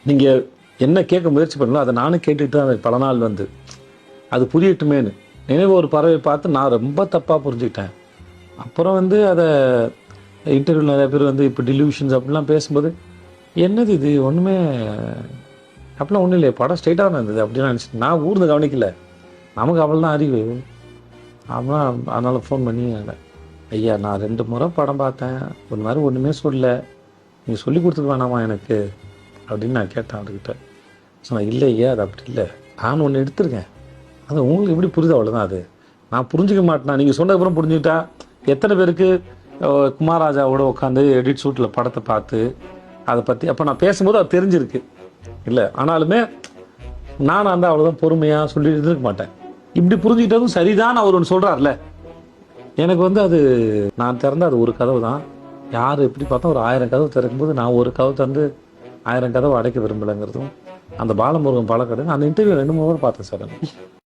நீங்கள் என்ன கேட்க முயற்சி பண்ணலாம் அதை நானும் கேட்டுட்டு தான் பல நாள் வந்து அது புரியட்டுமேனு நினைவு ஒரு பறவை பார்த்து நான் ரொம்ப தப்பாக புரிஞ்சுக்கிட்டேன். அப்புறம் வந்து அதை இன்டர்வியூவில் நிறைய பேர் வந்து இப்போ டிலூஷன்ஸ் அப்படிலாம் பேசும்போது என்னது இது ஒன்றுமே அப்படிலாம் ஒன்றும் இல்லையே, படம் ஸ்ட்ரெயிட்டாக தான் இருந்தது அப்படின்னு நினச்சிட்டு நான் ஊர்ந்து கவனிக்கல. நமக்கு அவள் தான் அறிவு அப்படிலாம். அதனால் ஃபோன் பண்ணி ஐயா நான் 2 முறை படம் பார்த்தேன், ஒரு மாதிரி ஒன்றுமே சொல்லலை, நீங்கள் சொல்லி கொடுத்துக்க வேணாமா எனக்கு அப்படின்னு நான் கேட்டேன் அவர்கிட்ட. சொன்னேன் இல்லை ஐயா அது அப்படி இல்லை, நான் ஒன்று எடுத்திருக்கேன், அது உங்களுக்கு எப்படி புரியுது அவ்வளோதான், அது நான் புரிஞ்சிக்க மாட்டேனா, நீங்கள் சொன்னதுக்கப்புறம் புரிஞ்சுக்கிட்டா எத்தனை பேருக்கு குமாரராஜாவோட உட்காந்து எடிட் ஷூட்டில் படத்தை பார்த்து அதை பற்றி அப்போ நான் பேசும்போது அது தெரிஞ்சிருக்கு இல்லை. ஆனாலுமே நான் அந்த அவ்வளோதான் பொறுமையாக சொல்லி இருந்திருக்க மாட்டேன். இப்படி புரிஞ்சுக்கிட்டதும் சரிதான் அவர் ஒன்று சொல்கிறார்ல, எனக்கு வந்து அது நான் திறந்த அது ஒரு கதவு தான். யார் எப்படி பார்த்தா ஒரு 1000 கதவு திறக்கும்போது நான் ஒரு கதவு திறந்து 1000 கதவு அடைக்க விரும்பலைங்கிறதும் அந்த பாலமுருகன் பழக்கடை அந்த இன்டர்வியூ 2 முறை பார்த்தேன் சார்.